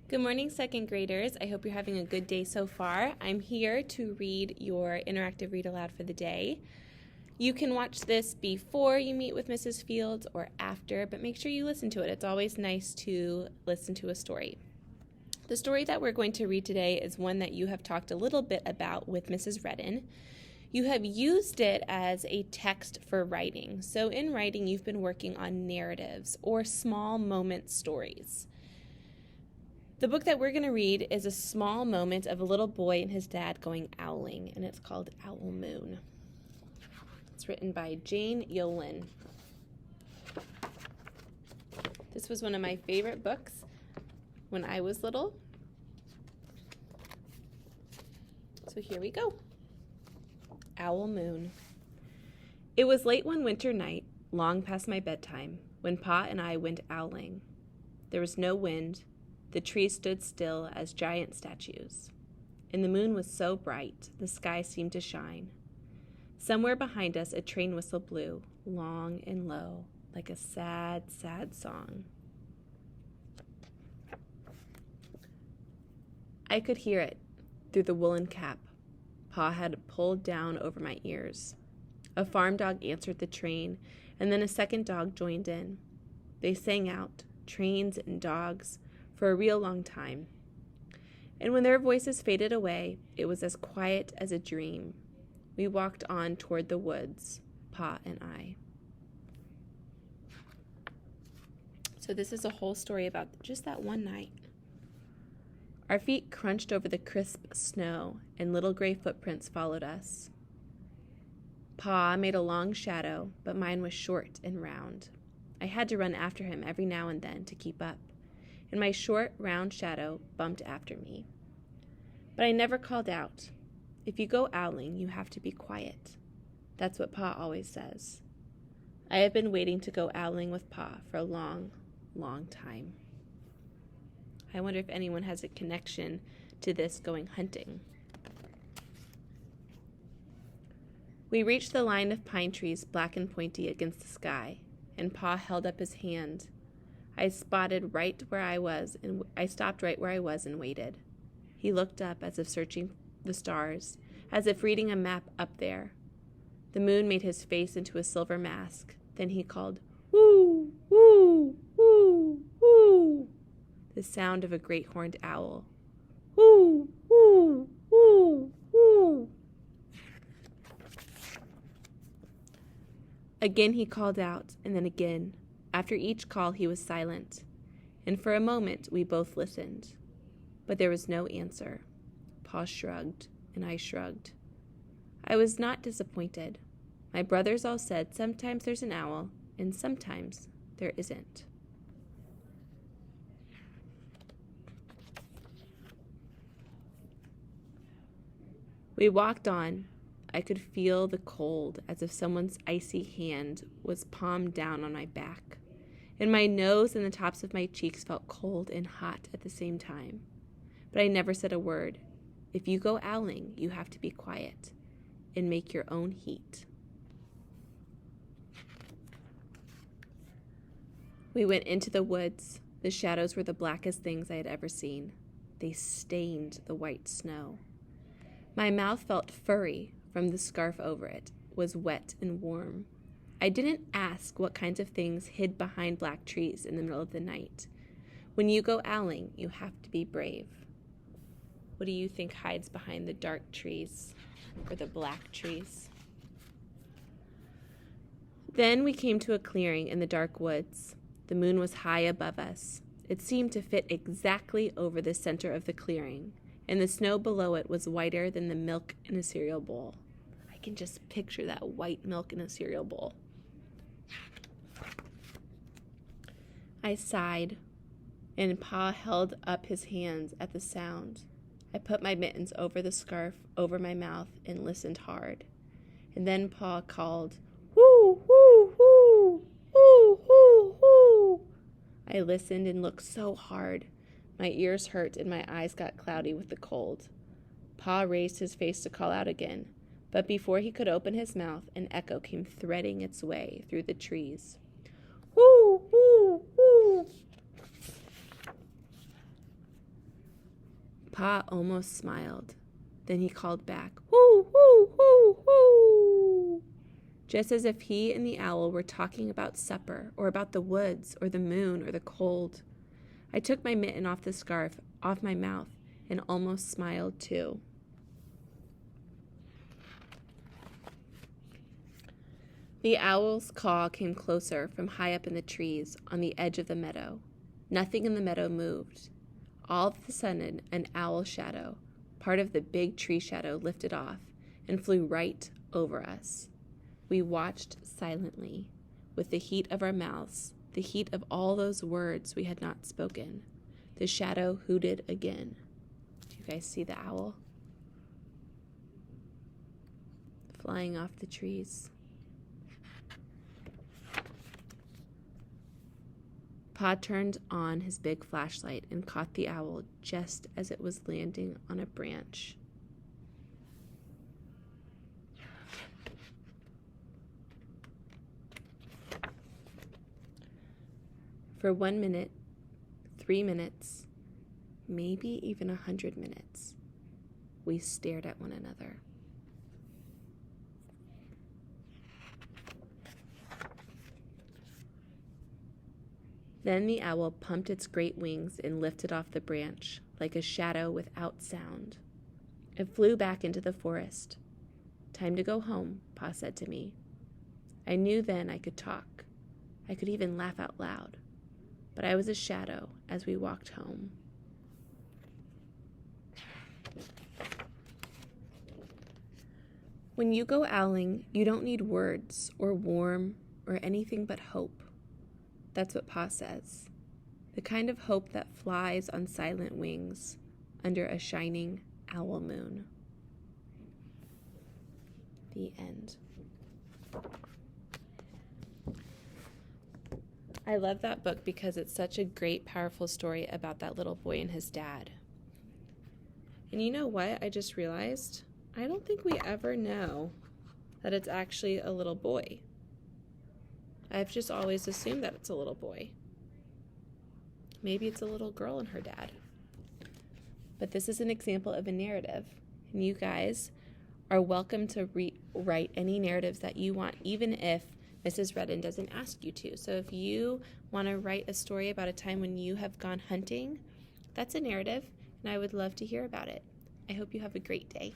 Good morning, second graders. I hope you're having a good day so far. I'm here to read your interactive read aloud for the day. You can watch this before you meet with Mrs. Fields or after, but make sure you listen to it. It's always nice to listen to a story. The story that we're going to read today is one that you have talked a little bit about with Mrs. Redden. You have used it as a text for writing. So in writing, you've been working on narratives or small moment stories. The book that we're going to read is a small moment of a little boy and his dad going owling, and it's called Owl Moon. It's written by Jane Yolen. This was one of my favorite books when I was little. So here we go. Owl Moon. It was late one winter night, long past my bedtime, when Pa and I went owling. There was no wind. The trees stood still as giant statues, and the moon was so bright the sky seemed to shine. Somewhere behind us a train whistle blew, long and low, like a sad, sad song. I could hear it through the woolen cap Pa had pulled down over my ears. A farm dog answered the train, and then a second dog joined in. They sang out, trains and dogs, for a real long time. And when their voices faded away, it was as quiet as a dream. We walked on toward the woods, Pa and I. So this is a whole story about just that one night. Our feet crunched over the crisp snow, and little gray footprints followed us. Pa made a long shadow, but mine was short and round. I had to run after him every now and then to keep up, and my short, round shadow bumped after me. But I never called out. If you go owling, you have to be quiet. That's what Pa always says. I have been waiting to go owling with Pa for a long, long time. I wonder if anyone has a connection to this going hunting. We reached the line of pine trees, black and pointy against the sky, and Pa held up his hand. I stopped right where I was and waited. He looked up as if searching the stars, as if reading a map up there. The moon made his face into a silver mask. Then he called, "Woo, woo, woo, woo," the sound of a great horned owl. Woo, woo, woo, woo. Again he called out, and then again. After each call he was silent, and for a moment we both listened. But there was no answer. Pa shrugged, and I shrugged. I was not disappointed. My brothers all said sometimes there's an owl, and sometimes there isn't. We walked on. I could feel the cold, as if someone's icy hand was palmed down on my back. And my nose and the tops of my cheeks felt cold and hot at the same time. But I never said a word. If you go owling, you have to be quiet and make your own heat. We went into the woods. The shadows were the blackest things I had ever seen. They stained the white snow. My mouth felt furry from the scarf over it, was wet and warm. I didn't ask what kinds of things hid behind black trees in the middle of the night. When you go owling, you have to be brave. What do you think hides behind the dark trees or the black trees? Then we came to a clearing in the dark woods. The moon was high above us. It seemed to fit exactly over the center of the clearing, and the snow below it was whiter than the milk in a cereal bowl. I can just picture that white milk in a cereal bowl. I sighed, and Pa held up his hands at the sound. I put my mittens over the scarf over my mouth and listened hard. And then Pa called, "Whoo, whoo, whoo, whoo, whoo, whoo." I listened and looked so hard. My ears hurt and my eyes got cloudy with the cold. Pa raised his face to call out again, but before he could open his mouth, an echo came threading its way through the trees. Woo, woo, woo. Pa almost smiled. Then he called back, "Whoo, whoo, whoo, whoo," just as if he and the owl were talking about supper or about the woods or the moon or the cold. I took my mitten off the scarf, off my mouth, and almost smiled too. The owl's call came closer from high up in the trees on the edge of the meadow. Nothing in the meadow moved. All of a sudden, an owl shadow, part of the big tree shadow, lifted off and flew right over us. We watched silently, with the heat of our mouths, the heat of all those words we had not spoken. The shadow hooted again. Do you guys see the owl? Flying off the trees. Pa turned on his big flashlight and caught the owl just as it was landing on a branch. For 1 minute, 3 minutes, maybe even 100 minutes, we stared at one another. Then the owl pumped its great wings and lifted off the branch like a shadow without sound. It flew back into the forest. "Time to go home," Pa said to me. I knew then I could talk. I could even laugh out loud. But I was a shadow as we walked home. When you go owling, you don't need words or warm or anything but hope. That's what Pa says. The kind of hope that flies on silent wings under a shining owl moon. The end. I love that book because it's such a great, powerful story about that little boy and his dad. And you know what? I just realized I don't think we ever know that it's actually a little boy. I've just always assumed that it's a little boy. Maybe it's a little girl and her dad. But this is an example of a narrative. And you guys are welcome to write any narratives that you want, even if Mrs. Redden doesn't ask you to. So if you want to write a story about a time when you have gone hunting, that's a narrative, and I would love to hear about it. I hope you have a great day.